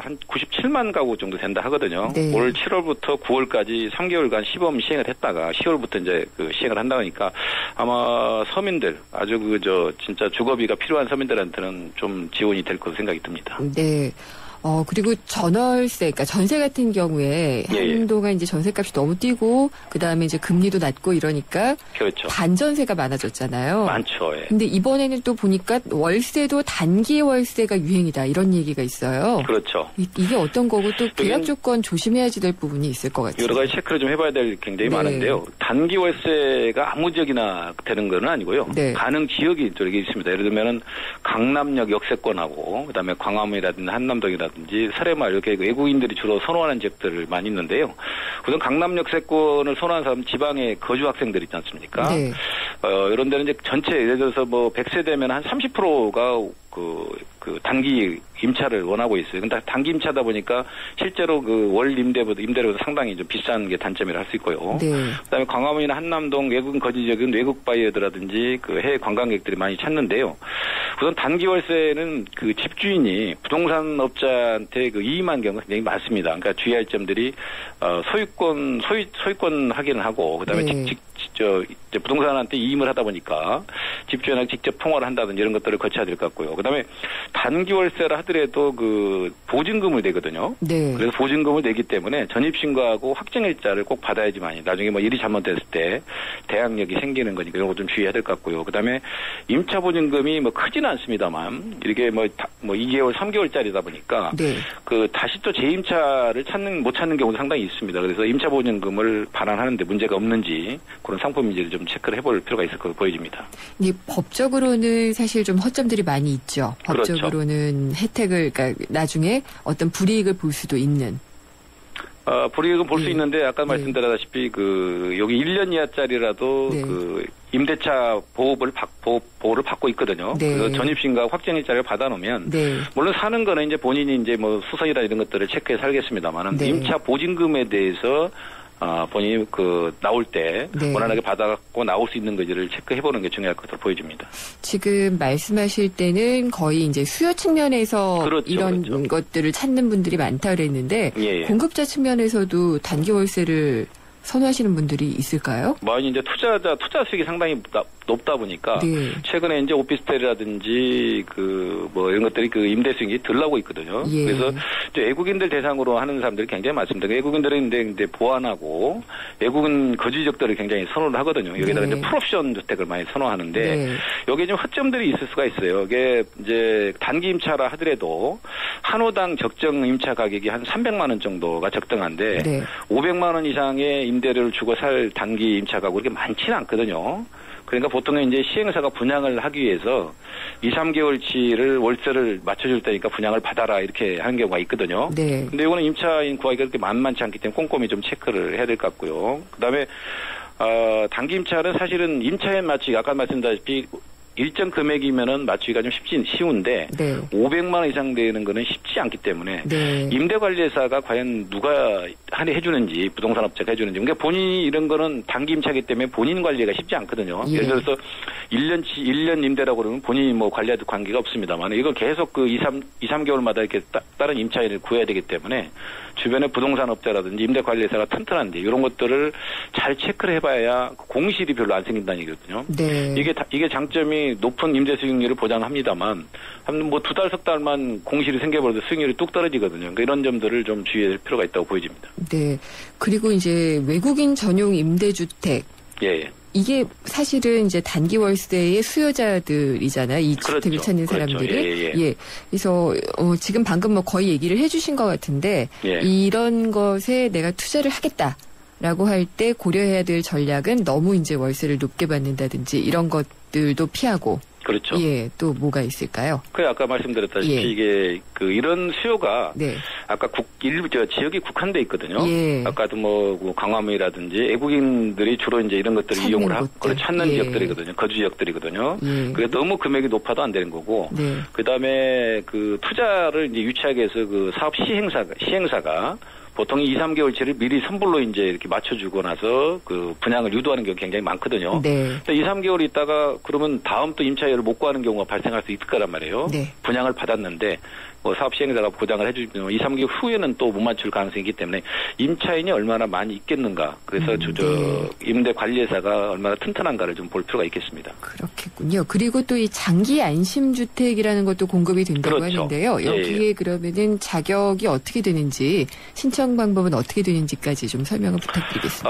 Speaker 11: 한 97만 가구 정도 된다 하거든요.
Speaker 3: 네.
Speaker 11: 올 7월부터 9월까지 3개월간 시범 시행을 했다가 10월부터 이제 그 시행을 한다고 하니까 아마 서민들 아주 진짜 주거비가 필요한 서민들한테는 좀 지원이 될 것으로 생각이 듭니다.
Speaker 3: 네. 그리고 전월세, 그러니까 전세 같은 경우에 한동안 이제 전세값이 너무 뛰고 그다음에 이제 금리도 낮고 이러니까
Speaker 11: 그렇죠.
Speaker 3: 반전세가 많아졌잖아요.
Speaker 11: 많죠. 예.
Speaker 3: 근데 이번에는 또 보니까 월세도 단기 월세가 유행이다 이런 얘기가 있어요.
Speaker 11: 그렇죠.
Speaker 3: 이게 어떤 거고 또 계약 조건 조심해야지 될 부분이 있을 것 같아요.
Speaker 11: 여러 가지 체크를 좀 해봐야 될 굉장히 많은데요. 단기 월세가 아무 지역이나 되는 건 아니고요. 가능 지역이 저기 있습니다. 예를 들면은 강남역 역세권하고 그다음에 광화문이라든지 한남동이라든지 사례마을 이렇게 외국인들이 주로 선호하는 지역들을 많이 있는데요. 우선 강남 역세권을 선호하는 사람 지방의 거주 학생들 있지 않습니까?
Speaker 3: 네.
Speaker 11: 이런 데는 이제 전체 예를 들어서 뭐 100세대면 한 30%가 그 단기 임차를 원하고 있어요. 근데 단기 임차다 보니까 실제로 그 월 임대료보다 상당히 좀 비싼 게 단점이라 할 수 있고요.
Speaker 3: 네.
Speaker 11: 그다음에 광화문이나 한남동 외국인 거주 지역은 외국 바이어들라든지 그 해외 관광객들이 많이 찾는데요. 우선 단기 월세는 그 집주인이 부동산 업자한테 그 이임한 경우가 굉장히 많습니다. 그러니까 주의할 점들이 소유권 확인을 하고 그다음에 이제 부동산한테 이임을 하다 보니까 집주인하고 직접 통화를 한다든지 이런 것들을 거쳐야 될 것 같고요. 그다음에 단기 월세를 하더라도 그 보증금을 내거든요.
Speaker 3: 네.
Speaker 11: 그래서 보증금을 내기 때문에 전입신고하고 확정일자를 꼭 받아야지만 나중에 뭐 일이 잘못됐을 때 대항력이 생기는 거니까 이런 거 좀 주의해야 될 것 같고요. 그다음에 임차 보증금이 뭐 크지는 않습니다만 이렇게 뭐 2개월, 3개월짜리다 보니까 그 다시 또 재임차를 못 찾는 경우도 상당히 있습니다. 그래서 임차 보증금을 반환하는데 문제가 없는지 그런 상품인지를 좀 체크를 해볼 필요가 있을 것으로 보여집니다.
Speaker 3: 법적으로는 사실 좀 허점들이 많이 있죠. 법적으로는 혜택을 그러니까 나중에 어떤 불이익을 볼 수도 있는.
Speaker 11: 불이익은 볼 수 있는데 아까 말씀드렸다시피 그 여기 1년 이하짜리라도 그 임대차 보호를 받고 있거든요. 그래서 전입신고 확정일자를 받아놓으면 물론 사는 거는 이제 본인이 이제 뭐 수선이나 이런 것들을 체크해 살겠습니다만은 임차 보증금에 대해서 본인이 나올 때 원활하게 받아갖고 나올 수 있는 건지를 체크해보는 게 중요할 것으로 보여집니다.
Speaker 3: 지금 말씀하실 때는 거의 이제 수요 측면에서 이런 것들을 찾는 분들이 많다 그랬는데 공급자 측면에서도 단기 월세를 선호하시는 분들이 있을까요?
Speaker 11: 많이 이제 투자 수익이 상당히 높다 보니까
Speaker 3: 네.
Speaker 11: 최근에 이제 오피스텔이라든지 이런 것들이 임대 수익이 덜 나오고 있거든요.
Speaker 3: 예.
Speaker 11: 그래서 이제 외국인들 대상으로 하는 사람들이 굉장히 많습니다. 외국인들은 이제 보완하고 외국인 거주지역들을 굉장히 선호를 하거든요. 여기다가
Speaker 3: 네.
Speaker 11: 이제 풀옵션 주택을 많이 선호하는데
Speaker 3: 네.
Speaker 11: 여기에 좀 허점들이 있을 수가 있어요. 이게 이제 단기 임차라 하더라도 한 호당 적정 임차 가격이 한 300만 원 정도가 적당한데
Speaker 3: 네.
Speaker 11: 500만 원 이상의 임대료를 주고 살 단기 임차 가격이 그렇게 많지는 않거든요. 그러니까 보통은 이제 시행사가 분양을 하기 위해서 2, 3개월치를 월세를 맞춰줄 테니까 분양을 받아라 이렇게 하는 경우가 있거든요.
Speaker 3: 네.
Speaker 11: 근데 이거는 임차인 구하기가 그렇게 만만치 않기 때문에 꼼꼼히 좀 체크를 해야 될 것 같고요. 그다음에 단기 임차는 사실은 임차에 맞추기 아까 말씀드렸다시피 일정 금액이면은 맞추기가 좀 쉬운데
Speaker 3: 네.
Speaker 11: 500만 원 이상 되는 거는 쉽지 않기 때문에
Speaker 3: 네.
Speaker 11: 임대관리사가 과연 누가 해주는지 부동산 업체가 해주는지 그러니까 본인이 이런 거는 단기 임차이기 때문에 본인 관리가 쉽지 않거든요.
Speaker 3: 예.
Speaker 11: 예를 들어서 1년 임대라고 그러면 본인이 관리해도 관계가 없습니다만 이거 계속 2, 3개월마다 이렇게 다른 임차인을 구해야 되기 때문에 주변에 부동산 업자라든지 임대관리사가 튼튼한데 이런 것들을 잘 체크를 해봐야 공실이 별로 안 생긴다는 얘기거든요.
Speaker 3: 네.
Speaker 11: 이게 장점이 높은 임대 수익률을 보장합니다만 한 2달, 석 달만 공실이 생겨버려도 수익률이 뚝 떨어지거든요. 그러니까 이런 점들을 좀 주의할 필요가 있다고 보여집니다.
Speaker 3: 네. 그리고 이제 외국인 전용 임대주택.
Speaker 11: 예.
Speaker 3: 이게 사실은 이제 단기 월세의 수요자들이잖아요. 이
Speaker 11: 그렇죠.
Speaker 3: 주택을 찾는
Speaker 11: 그렇죠.
Speaker 3: 사람들이.
Speaker 11: 예.
Speaker 3: 그래서 지금 방금 거의 얘기를 해주신 것 같은데
Speaker 11: 예.
Speaker 3: 이런 것에 내가 투자를 하겠다라고 할 때 고려해야 될 전략은 너무 이제 월세를 높게 받는다든지 이런 것들도 피하고.
Speaker 11: 그렇죠.
Speaker 3: 예. 또 뭐가 있을까요?
Speaker 11: 아까 말씀드렸다시피
Speaker 3: 예.
Speaker 11: 이게 이런 수요가
Speaker 3: 네.
Speaker 11: 아까 일부 지역이 국한돼 있거든요.
Speaker 3: 예.
Speaker 11: 아까도 강화문이라든지 외국인들이 주로 이제 이런 것들을 이용을 하고 찾는
Speaker 3: 예.
Speaker 11: 지역들이거든요. 거주 지역들이거든요.
Speaker 3: 예.
Speaker 11: 그게 너무 금액이 높아도 안 되는 거고.
Speaker 3: 네.
Speaker 11: 그다음에 투자를 이제 유치하기 위해서 사업 시행사가 보통 2, 3개월치를 미리 선불로 이제 이렇게 맞춰주고 나서 분양을 유도하는 경우가 굉장히 많거든요.
Speaker 3: 네.
Speaker 11: 2, 3개월 있다가 그러면 다음 또 임차료를 못 구하는 경우가 발생할 수 있을 거란 말이에요.
Speaker 3: 네.
Speaker 11: 분양을 받았는데 사업 시행자가 보장을 해주면 2, 3개월 후에는 또 못 맞출 가능성이 있기 때문에 임차인이 얼마나 많이 있겠는가. 그래서
Speaker 3: 네.
Speaker 11: 임대 관리회사가 얼마나 튼튼한가를 좀 볼 필요가 있겠습니다.
Speaker 3: 그렇겠군요. 그리고 또 이 장기 안심주택이라는 것도 공급이 된다고
Speaker 11: 그렇죠.
Speaker 3: 하는데요. 여기에
Speaker 11: 예.
Speaker 3: 그러면은 자격이 어떻게 되는지 신청 방법은 어떻게 되는지까지 좀 설명을 부탁드리겠습니다.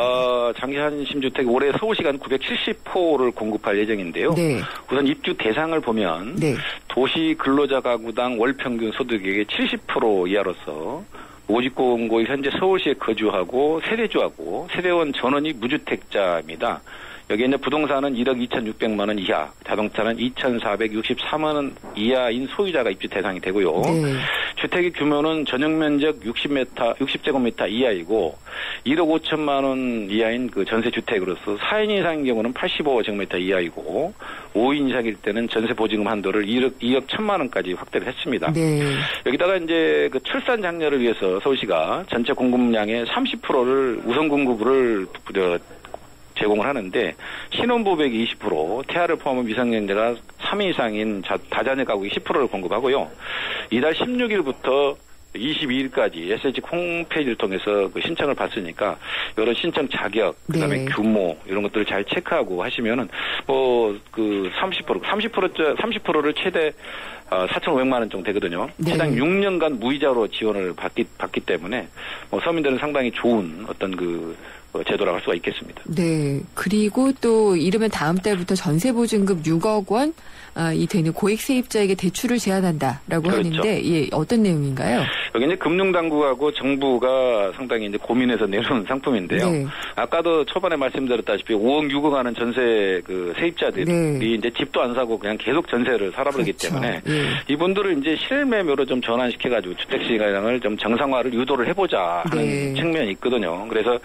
Speaker 11: 장기 안심주택 올해 서울시가 970호를 공급할 예정인데요.
Speaker 3: 네.
Speaker 11: 우선 입주 대상을 보면
Speaker 3: 네.
Speaker 11: 도시 근로자 가구당 월 평균 소득액의 70% 이하로서 모집공고에 현재 서울시에 거주하고 세대주하고 세대원 전원이 무주택자입니다. 여기에 이제 부동산은 1억 2,600만 원 이하, 자동차는 2,463만 원 이하인 소유자가 입주 대상이 되고요.
Speaker 3: 네.
Speaker 11: 주택의 규모는 전용 면적 60제곱미터 이하이고 1억 5천만 원 이하인 전세 주택으로서 4인 이상인 경우는 85제곱미터 이하이고 5인 이상일 때는 전세 보증금 한도를 2억 1,000만 원까지 확대를 했습니다.
Speaker 3: 네.
Speaker 11: 여기다가 이제 출산 장려를 위해서 서울시가 전체 공급량의 30%를 우선 공급을 제공을 하는데 신혼부부에게 20%, 태아를 포함한 미성년자가 3인 이상인 다자녀 가구에 10%를 공급하고요. 이달 16일부터 22일까지 SH 홈페이지를 통해서 신청을 받으니까 이런 신청 자격, 그다음에
Speaker 3: 네.
Speaker 11: 규모 이런 것들을 잘 체크하고 하시면은 30%를 최대 4,500만 원 정도 되거든요.
Speaker 3: 네.
Speaker 11: 최장 6년간 무이자로 지원을 받기 때문에 서민들은 상당히 좋은 어떤 제도라고 할 수가 있겠습니다.
Speaker 3: 네. 그리고 또 이르면 다음 달부터 전세보증금 6억 원 이 되는 고액 세입자에게 대출을 제한한다라고
Speaker 11: 그렇죠.
Speaker 3: 하는데 어떤 내용인가요?
Speaker 11: 여기 이제 금융당국하고 정부가 상당히 이제 고민해서 내놓은 상품인데요.
Speaker 3: 네.
Speaker 11: 아까도 초반에 말씀드렸다시피 5억 6억 하는 전세 세입자들이
Speaker 3: 네.
Speaker 11: 이제 집도 안 사고 그냥 계속 전세를 살아버리기
Speaker 3: 그렇죠.
Speaker 11: 때문에
Speaker 3: 예.
Speaker 11: 이분들을 이제 실매매로 좀 전환시켜가지고 주택시장을 좀 정상화를 유도를 해보자 하는
Speaker 3: 네.
Speaker 11: 측면이 있거든요. 그래서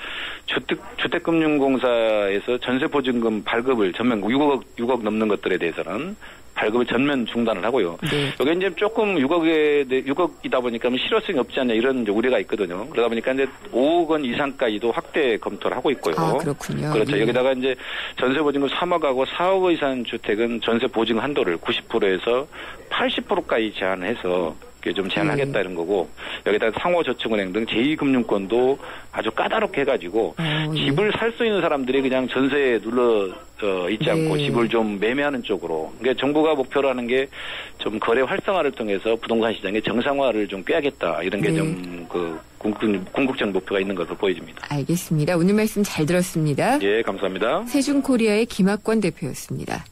Speaker 11: 주택금융공사에서 전세보증금 발급을 전면 6억 넘는 것들에 대해서는 발급을 전면 중단을 하고요.
Speaker 3: 네.
Speaker 11: 여기 이제 조금 6억이다 보니까 실효성이 없지 않냐 이런 이제 우려가 있거든요. 그러다 보니까 이제 5억 원 이상까지도 확대 검토를 하고 있고요.
Speaker 3: 아, 그렇군요.
Speaker 11: 그렇죠.
Speaker 3: 네.
Speaker 11: 여기다가 이제 전세 보증금 3억하고 4억 이상 주택은 전세 보증 한도를 90%에서 80%까지 제한해서 좀 제한하겠다 이런 거고 여기다 상호저축은행 등 제2금융권도 아주 까다롭게 해가지고 집을 살 수 있는 사람들이 그냥 전세에 눌러 있지 않고 집을 좀 매매하는 쪽으로. 그러니까 정부가 목표로 하는 게 좀 거래 활성화를 통해서 부동산 시장의 정상화를 좀 꾀하겠다 이런 게 좀 그 궁극적 목표가 있는 것으로 보여집니다.
Speaker 3: 알겠습니다. 오늘 말씀 잘 들었습니다.
Speaker 11: 예, 감사합니다.
Speaker 3: 세준코리아의 김학권 대표였습니다.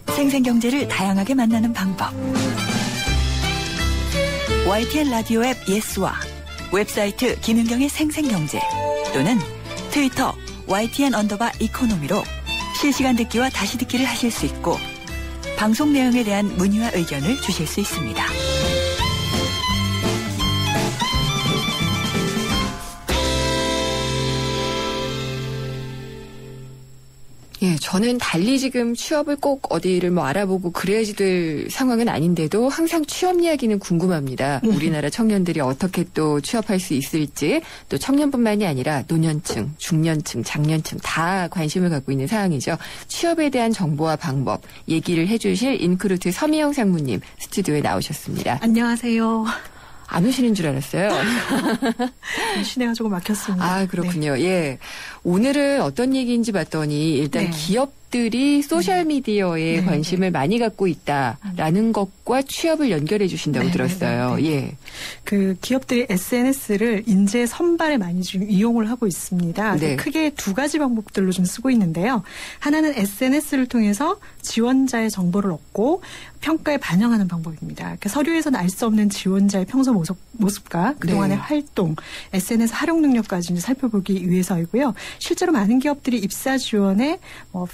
Speaker 12: 생생경제를 다양하게 만나는 방법. YTN 라디오 앱 예스와 웹사이트 김윤경의 생생경제 또는 트위터 YTN_이코노미로 실시간 듣기와 다시 듣기를 하실 수 있고 방송 내용에 대한 문의와 의견을 주실 수 있습니다.
Speaker 3: 예, 저는 달리 지금 취업을 꼭 어디를 뭐 알아보고 그래야지 될 상황은 아닌데도 항상 취업 이야기는 궁금합니다. 우리나라 청년들이 어떻게 또 취업할 수 있을지 또 청년뿐만이 아니라 노년층, 중년층, 장년층 다 관심을 갖고 있는 사항이죠. 취업에 대한 정보와 방법 얘기를 해주실 인크루트 서미영 상무님 스튜디오에 나오셨습니다.
Speaker 13: 안녕하세요.
Speaker 3: 안 오시는 줄 알았어요.
Speaker 13: 시내가 조금 막혔습니다.
Speaker 3: 아, 그렇군요. 네. 예. 오늘은 어떤 얘기인지 봤더니 일단 기업들이 소셜미디어에 관심을 많이 갖고 있다라는 것과 취업을 연결해 주신다고 들었어요. 예.
Speaker 13: 그 기업들이 SNS를 인재 선발에 많이 지금 이용을 하고 있습니다. 크게 두 가지 방법들로 좀 쓰고 있는데요. 하나는 SNS를 통해서 지원자의 정보를 얻고 평가에 반영하는 방법입니다. 그러니까 서류에서는 알 수 없는 지원자의 평소 모습과 그동안의 활동, SNS 활용 능력까지 이제 살펴보기 위해서이고요. 실제로 많은 기업들이 입사 지원에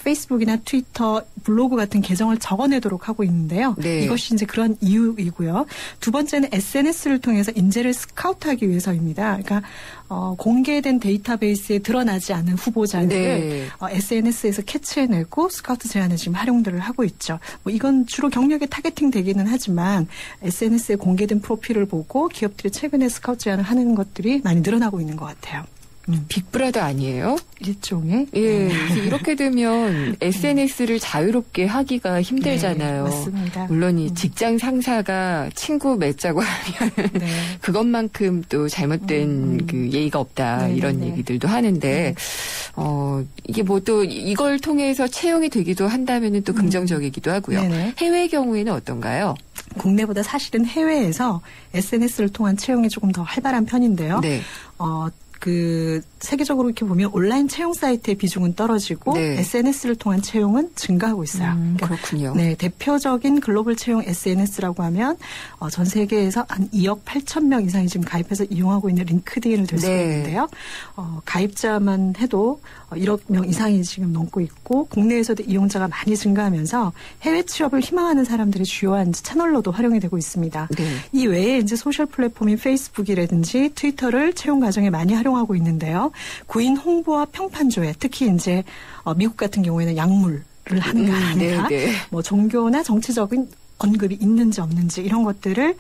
Speaker 13: 페이스북이나 트위터, 블로그 같은 계정을 적어내도록 하고 있는데요. 이것이 이제 그런 이유이고요. 두 번째는 SNS를 통해서 인재를 스카우트하기 위해서입니다. 그러니까 공개된 데이터베이스에 드러나지 않은 후보자들을 SNS에서 캐치해내고 스카우트 제안에 지금 활용들을 하고 있죠. 이건 주로 경력에 타겟팅 되기는 하지만 SNS에 공개된 프로필을 보고 기업들이 최근에 스카우트 제안을 하는 것들이 많이 늘어나고 있는 것 같아요.
Speaker 3: 빅브라더 아니에요?
Speaker 13: 일종의.
Speaker 3: 예. 이렇게 되면 SNS를 자유롭게 하기가 힘들잖아요.
Speaker 13: 네, 맞습니다.
Speaker 3: 물론 이 직장 상사가 친구 맺자고 하면 그것만큼 또 잘못된 그 예의가 없다 이런 얘기들도 하는데 이게 뭐 또 이걸 통해서 채용이 되기도 한다면은 또 긍정적이기도 하고요. 해외 경우에는 어떤가요?
Speaker 13: 국내보다 사실은 해외에서 SNS를 통한 채용이 조금 더 활발한 편인데요. 세계적으로 이렇게 보면 온라인 채용 사이트의 비중은 떨어지고 SNS를 통한 채용은 증가하고 있어요.
Speaker 3: 그렇군요.
Speaker 13: 네, 대표적인 글로벌 채용 SNS라고 하면 전 세계에서 한 2억 8천 명 이상이 지금 가입해서 이용하고 있는 링크드인을 들 수가 있는데요. 가입자만 해도 1억 명 이상이 지금 넘고 있고 국내에서도 이용자가 많이 증가하면서 해외 취업을 희망하는 사람들의 주요한 채널로도 활용이 되고 있습니다. 이 외에 이제 소셜 플랫폼인 페이스북이라든지 트위터를 채용 과정에 많이 활용하고 있는데요. 구인 홍보와 평판조회, 특히 이제 미국 같은 경우에는 약물을 하는 거 아니라 뭐 종교나 정치적인 언급이 있는지 없는지 이런 것들을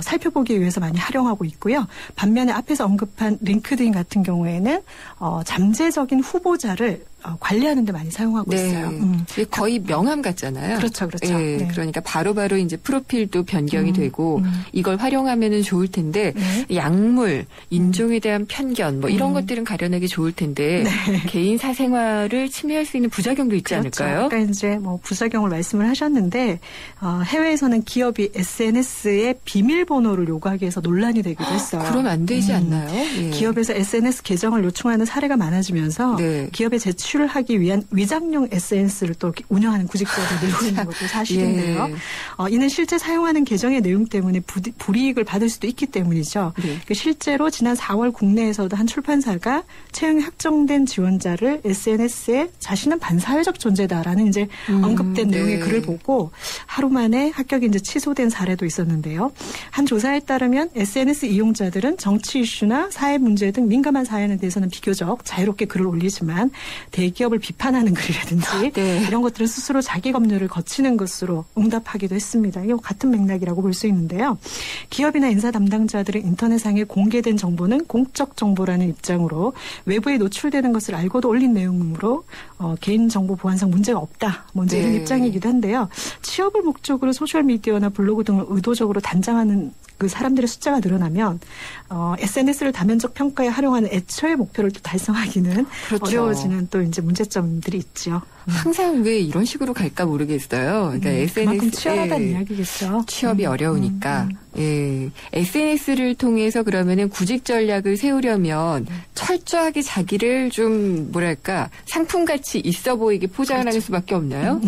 Speaker 13: 살펴보기 위해서 많이 활용하고 있고요. 반면에 앞에서 언급한 링크드인 같은 경우에는 잠재적인 후보자를 관리하는 데 많이 사용하고 있어요.
Speaker 3: 거의 명함 같잖아요.
Speaker 13: 그렇죠.
Speaker 3: 예, 그러니까 바로바로 이제 프로필도 변경이 되고 이걸 활용하면은 좋을 텐데 약물, 인종에 대한 편견 뭐 이런 것들은 가려내기 좋을 텐데 개인 사생활을 침해할 수 있는 부작용도 있지 않을까요?
Speaker 13: 아까 이제 뭐 부작용을 말씀을 하셨는데 해외에서는 기업이 SNS에 비밀번호를 요구하기 위해서 논란이 되기도 했어요.
Speaker 3: 그럼 안 되지 않나요?
Speaker 13: 기업에서 SNS 계정을 요청하는 사례가 많아지면서 기업의 제출을 하기 위한 위장용 SNS를 또 운영하는 구직자들이 늘고 있는 것도 사실인데요. 이는 실제 사용하는 계정의 내용 때문에 불이익을 받을 수도 있기 때문이죠. 실제로 지난 4월 국내에서도 한 출판사가 채용이 확정된 지원자를 SNS에 자신은 반사회적 존재다라는 이제 언급된 내용의 글을 보고 하루 만에 합격이 이제 취소된 사례도 있었는데요. 한 조사에 따르면 SNS 이용자들은 정치 이슈나 사회 문제 등 민감한 사연에 대해서는 비교적 자유롭게 글을 올리지만 대기업을 비판하는 글이라든지
Speaker 3: 네.
Speaker 13: 이런 것들은 스스로 자기 검열을 거치는 것으로 응답하기도 했습니다. 이거 같은 맥락이라고 볼 수 있는데요. 기업이나 인사 담당자들은 인터넷상에 공개된 정보는 공적 정보라는 입장으로 외부에 노출되는 것을 알고도 올린 내용으로 개인정보 보안상 문제가 없다. 먼저 이런 입장이기도 한데요. 취업을 목적으로 소셜미디어나 블로그 등을 의도적으로 단장하는 그 사람들의 숫자가 늘어나면 SNS를 다면적 평가에 활용하는 애초의 목표를 또 달성하기는
Speaker 3: 그렇죠.
Speaker 13: 어려워지는 또 이제 문제점들이 있죠.
Speaker 3: 항상 왜 이런 식으로 갈까 모르겠어요. 그러니까
Speaker 13: 그만큼 치열하다는 이야기겠죠.
Speaker 3: 취업이 어려우니까. 예. SNS를 통해서 그러면은 구직 전략을 세우려면 철저하게 자기를 좀 뭐랄까 상품같이 있어 보이게 포장을 하는 수밖에 없나요?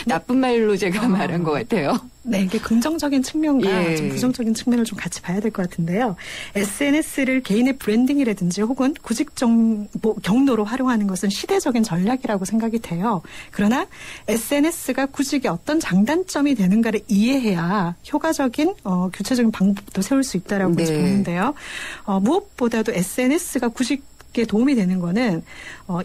Speaker 3: 나쁜 말로 제가 말한 것 같아요.
Speaker 13: 네, 이게 긍정적인 측면과 좀 부정적인 측면을 좀 같이 봐야 될 것 같은데요. SNS를 개인의 브랜딩이라든지 혹은 구직 정보 경로로 활용하는 것은 시대적인 전략이라고 생각이 돼요. 그러나 SNS가 구직에 어떤 장단점이 되는가를 이해해야 효과적인 교체적인 방법도 세울 수 있다라고 보는데요. 무엇보다도 SNS가 구직에 도움이 되는 거는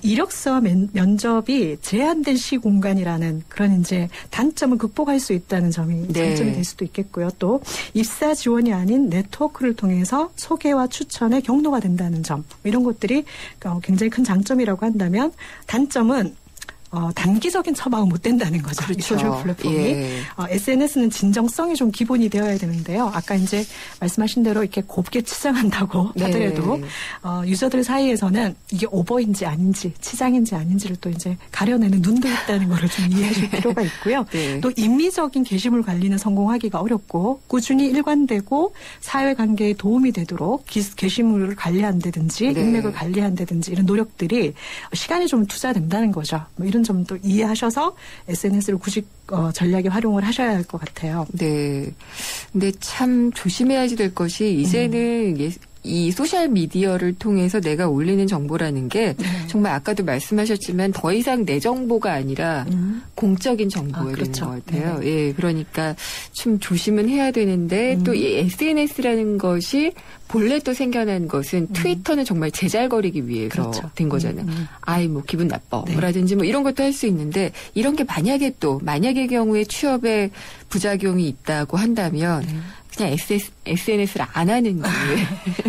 Speaker 13: 이력서와 면접이 제한된 시공간이라는 그런 이제 단점을 극복할 수 있다는 점이 장점이 될 수도 있겠고요. 또 입사 지원이 아닌 네트워크를 통해서 소개와 추천의 경로가 된다는 점 이런 것들이 굉장히 큰 장점이라고 한다면 단점은 단기적인 처방은 못 된다는 거죠.
Speaker 3: 그렇죠.
Speaker 13: 이 소셜 플랫폼이. SNS는 진정성이 좀 기본이 되어야 되는데요. 아까 이제 말씀하신 대로 이렇게 곱게 치장한다고 하더라도 유저들 사이에서는 이게 오버인지 아닌지 치장인지 아닌지를 또 이제 가려내는 눈도 있다는 거를 좀 이해해 줄 필요가 있고요. 또 인위적인 게시물 관리는 성공하기가 어렵고 꾸준히 일관되고 사회관계에 도움이 되도록 게시물을 관리한다든지 인맥을 관리한다든지 이런 노력들이 시간이 좀 투자된다는 거죠. 뭐 이런 점도 이해하셔서 SNS를 구직 전략에 활용을 하셔야 할 것 같아요.
Speaker 3: 네. 근데 참 조심해야지 될 것이 이제는 이 소셜 미디어를 통해서 내가 올리는 정보라는 게 정말 아까도 말씀하셨지만 더 이상 내 정보가 아니라 공적인 정보가 되는 것 같아요. 예, 그러니까 좀 조심은 해야 되는데 또 이 SNS라는 것이 본래 또 생겨난 것은 트위터는 정말 제잘거리기 위해서 된 거잖아요. 아이 뭐 기분 나빠 라든지 뭐 이런 것도 할 수 있는데 이런 게 만약의 경우에 취업에 부작용이 있다고 한다면 그냥 SNS를 안 하는 게.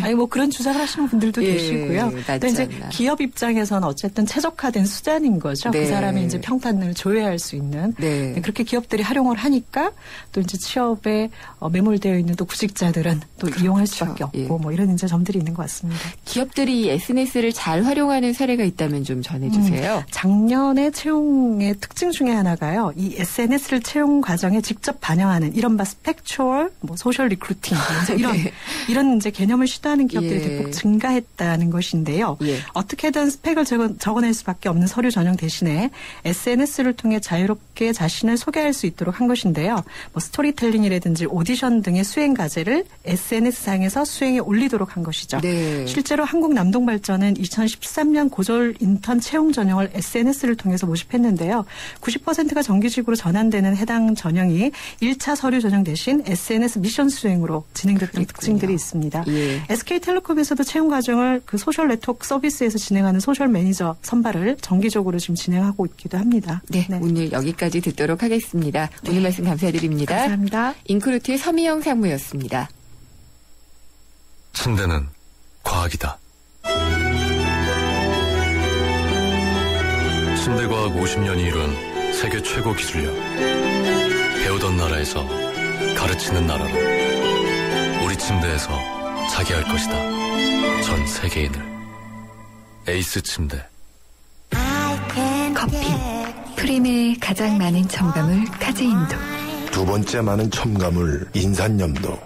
Speaker 13: 아니, 뭐 그런 주장을 하시는 분들도 계시고요. 또 이제 기업 입장에서는 어쨌든 최적화된 수단인 거죠. 그 사람의 이제 평판을 조회할 수 있는. 그렇게 기업들이 활용을 하니까 또 이제 취업에 매몰되어 있는 또 구직자들은 또 이용할 수밖에 없고 뭐 이런 이제 점들이 있는 것 같습니다.
Speaker 3: 기업들이 SNS를 잘 활용하는 사례가 있다면 좀 전해주세요. 작년에
Speaker 13: 채용의 특징 중에 하나가요. 이 SNS를 채용 과정에 직접 반영하는 이른바 스펙추얼, 뭐 소셜 리크루팅 이런 이제 개념을 시도하는 기업들이 대폭 증가했다는 것인데요. 어떻게든 스펙을 적어낼 수밖에 없는 서류 전형 대신에 SNS를 통해 자유롭게 자신을 소개할 수 있도록 한 것인데요. 뭐 스토리텔링이라든지 오디션 등의 수행 과제를 SNS상에서 수행에 올리도록 한 것이죠. 실제로 한국남동발전은 2013년 고졸 인턴 채용 전형을 SNS를 통해서 모집했는데요. 90%가 정규직으로 전환되는 해당 전형이 1차 서류 전형 대신 SNS 미션 수행으로 진행됐던 특징들이 있습니다. SK텔레콤에서도 채용 과정을 그 소셜 네트워크 서비스에서 진행하는 소셜 매니저 선발을 정기적으로 지금 진행하고 있기도 합니다.
Speaker 3: 오늘 여기까지 듣도록 하겠습니다. 오늘 말씀 감사드립니다.
Speaker 13: 감사합니다.
Speaker 3: 인크루트의 서미영 상무였습니다.
Speaker 6: 침대는 과학이다. 침대과학 50년이 이룬 세계 최고 기술력. 배우던 나라에서 가르치는 나라로 우리 침대에서 자기 할 것이다. 전 세계인을. 에이스 침대.
Speaker 1: 커피. 프림의 가장 많은 첨가물 카제인도.
Speaker 14: 두 번째 많은 첨가물 인산염도.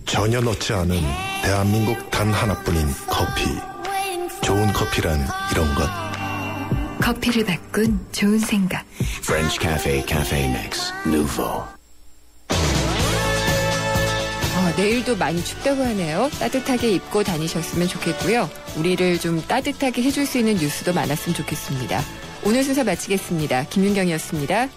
Speaker 14: 전혀 넣지 않은 대한민국 단 하나뿐인 커피. 좋은 커피란 이런 것.
Speaker 1: 커피를 바꾼 좋은 생각.
Speaker 15: French Cafe Cafe Mix Nouveau.
Speaker 3: 내일도 많이 춥다고 하네요. 따뜻하게 입고 다니셨으면 좋겠고요. 우리를 좀 따뜻하게 해줄 수 있는 뉴스도 많았으면 좋겠습니다. 오늘 순서 마치겠습니다. 김윤경이었습니다.